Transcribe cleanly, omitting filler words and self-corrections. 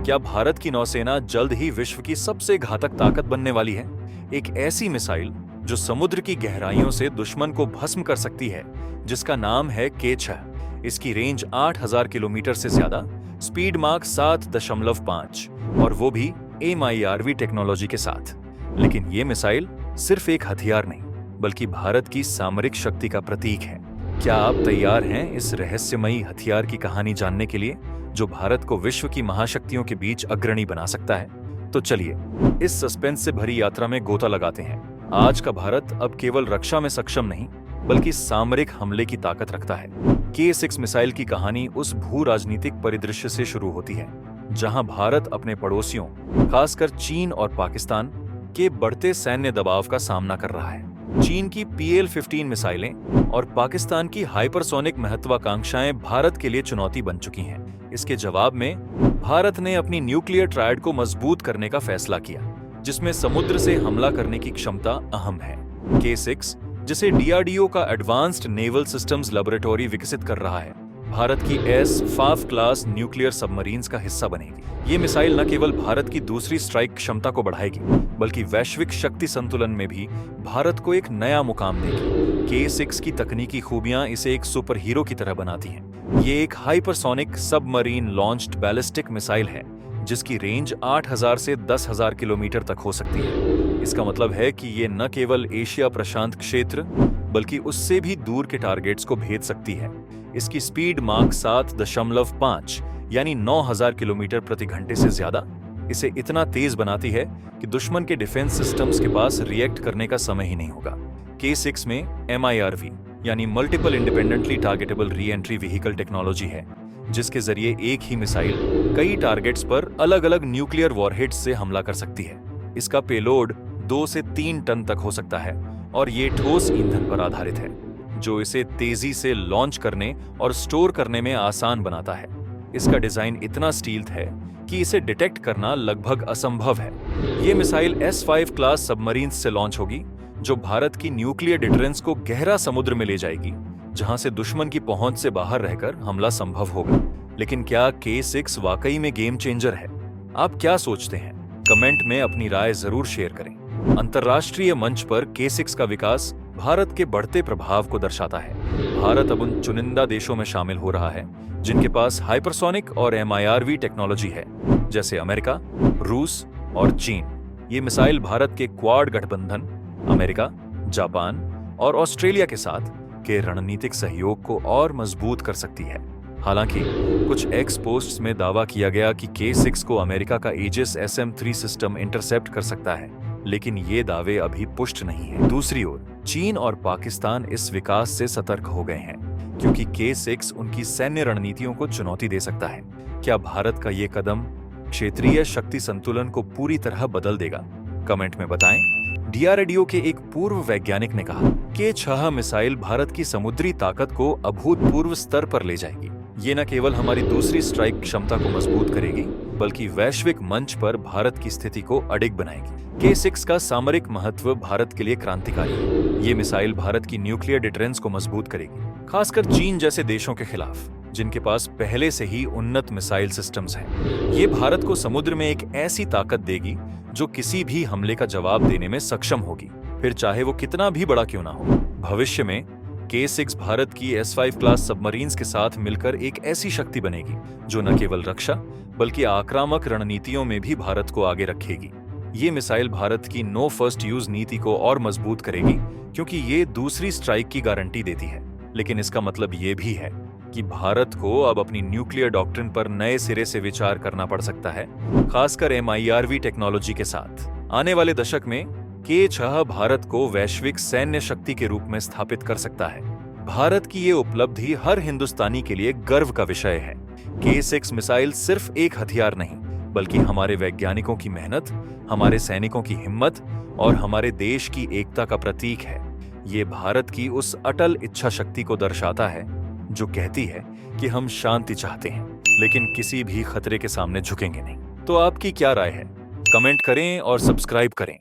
क्या भारत की नौसेना जल्द ही विश्व की सबसे घातक ताकत बनने वाली है? एक ऐसी मिसाइल जो समुद्र की गहराइयों से दुश्मन को भस्म कर सकती है, जिसका नाम है K6। इसकी रेंज 8000 किलोमीटर से ज्यादा, स्पीड मार्क 7.5 और वो भी MIRV टेक्नोलॉजी के साथ। लेकिन ये मिसाइल सिर्फ एक हथियार नहीं, बल्कि भारत की सामरिक शक्ति का प्रतीक है। क्या आप तैयार हैं इस रहस्यमयी हथियार की कहानी जानने के लिए, जो भारत को विश्व की महाशक्तियों के बीच अग्रणी बना सकता है? तो चलिए इस सस्पेंस से भरी यात्रा में गोता लगाते हैं। आज का भारत अब केवल रक्षा में सक्षम नहीं, बल्कि सामरिक हमले की ताकत रखता है। K6 मिसाइल की कहानी उस भू राजनीतिक परिदृश्य से शुरू होती है, जहां भारत अपने पड़ोसियों, खासकर चीन और पाकिस्तान के बढ़ते सैन्य दबाव का सामना कर रहा है। चीन की PL-15 मिसाइलें और पाकिस्तान की हाइपरसोनिक महत्वाकांक्षाएं भारत के लिए चुनौती बन चुकी हैं। इसके जवाब में भारत ने अपनी न्यूक्लियर ट्रायड को मजबूत करने का फैसला किया, जिसमें समुद्र से हमला करने की क्षमता अहम है। K6, जिसे DRDO का एडवांस्ड नेवल सिस्टम्स लैबोरेटरी विकसित कर रहा है, भारत की S-5 क्लास न्यूक्लियर सबमरीन्स का हिस्सा बनेगी। ये मिसाइल न केवल भारत की दूसरी स्ट्राइक क्षमता को बढ़ाएगी, बल्कि वैश्विक शक्ति संतुलन में भी भारत को एक नया मुकाम देगी। K6 की तकनीकी खूबियां इसे एक सुपर हीरो की तरह बनाती हैं। ये एक hypersonic submarine launched ballistic missile है, जिसकी रेंज 8000 से 10000 किलोमीटर तक हो सकती है। इसका मतलब है कि ये न केवल एशिया प्रशांत क्षेत्र, बल्कि उससे भी दूर के टारगेट्स को भेद सकती है। इसकी स्पीड मार्क 7.5 यानी 9000 किलोमीटर प्रति घंटे से ज्यादा इसे इतना तेज बनाती है कि दुश्मन के डिफेंस सिस्टम्स के पास रिएक्ट करने का समय ही नहीं होगा। K6 में MIRV यानी multiple independently targetable re entry vehicle technology है, जिसके जरिए एक ही मिसाइल कई टारगेट्स पर अलग अलग न्यूक्लियर वॉरहेड्स से हमला कर सकती है। इसका पेलोड 2 से 3 टन तक हो सकता है और ये ठोस ईंधन पर आधारित है, जो इसे तेजी से लॉन्च करने और स्टोर करने में आसान बनाता है। इसका डिजाइन इतना स्टील्थ है कि इसे डिटेक्ट करना लगभग असंभव है। ये मिसाइल S-5 क्लास सबमरीन्स से लॉन्च होगी, जो भारत की न्यूक्लियर डिटरेंस को गहरा समुद्र में ले जाएगी, जहां से दुश्मन की पहुंच से बाहर रहकर हमला संभव होगा। लेकिन क्या K6 वाकई में गेम चेंजर है? आप क्या सोचते हैं? कमेंट में अपनी राय जरूर शेयर करें। अंतर्राष्ट्रीय मंच पर K6 का विकास भारत के बढ़ते प्रभाव को दर्शाता है। भारत अब उन चुनिंदा देशों में शामिल हो रहा है जिनके पास हाइपरसोनिक और MIRV टेक्नोलॉजी है, जैसे अमेरिका, रूस और चीन। ये मिसाइल भारत के क्वाड गठबंधन अमेरिका, जापान और ऑस्ट्रेलिया के साथ के रणनीतिक सहयोग को और मजबूत कर सकती है। हालांकि कुछ एक्स पोस्ट्स में दावा किया गया कि K6 को अमेरिका का एजिस SM-3 सिस्टम इंटरसेप्ट कर सकता है, लेकिन ये दावे अभी पुष्ट नहीं है। दूसरी ओर चीन और पाकिस्तान इस विकास से सतर्क हो गए हैं, क्योंकि K6 उनकी सैन्य रणनीतियों को चुनौती दे सकता है। क्या भारत का ये कदम क्षेत्रीय शक्ति संतुलन को पूरी तरह बदल देगा? कमेंट में बताएं। DRDO के एक पूर्व वैज्ञानिक ने कहा, K6 मिसाइल भारत की समुद्री ताकत को अभूतपूर्व स्तर पर ले जाएगी। ये न केवल हमारी दूसरी स्ट्राइक क्षमता को मजबूत करेगी, बल्कि वैश्विक मंच पर भारत की स्थिति को अडिग बनाएगी। K6 का सामरिक महत्व भारत के लिए क्रांतिकारी है। ये मिसाइल भारत की न्यूक्लियर डिटरेंस को मजबूत करेगी, खासकर चीन जैसे देशों के खिलाफ, जिनके पास पहले से ही उन्नत मिसाइल सिस्टम्स हैं। ये भारत को समुद्र में एक ऐसी ताकत देगी जो किसी भी हमले का जवाब देने में सक्षम होगी, फिर चाहे वो कितना भी बड़ा क्यों ना हो। भविष्य में K6 भारत की S-5 क्लास सबमरीन्स के साथ मिलकर एक ऐसी शक्ति बनेगी जो न केवल रक्षा, बल्कि आक्रामक रणनीतियों में भी भारत को आगे रखेगी। ये मिसाइल भारत की नो फर्स्ट यूज नीति को और मजबूत करेगी, क्योंकि ये दूसरी स्ट्राइक की गारंटी देती है। लेकिन इसका मतलब ये भी है कि भारत को अब अपनी न्यूक्लियर डॉक्ट्रिन पर नए सिरे से विचार करना पड़ सकता है, खासकर MIRV टेक्नोलॉजी के साथ। आने वाले दशक में K6 भारत को वैश्विक सैन्य शक्ति के रूप में स्थापित कर सकता है। भारत की ये उपलब्धि हर हिंदुस्तानी के लिए गर्व का विषय है। K6 मिसाइल सिर्फ एक हथियार नहीं, बल्कि हमारे वैज्ञानिकों की मेहनत, हमारे सैनिकों की हिम्मत और हमारे देश की एकता का प्रतीक है। ये भारत की उस अटल इच्छा शक्ति को दर्शाता है जो कहती है कि हम शांति चाहते हैं, लेकिन किसी भी खतरे के सामने झुकेंगे नहीं। तो आपकी क्या राय है? कमेंट करें और सब्सक्राइब करें।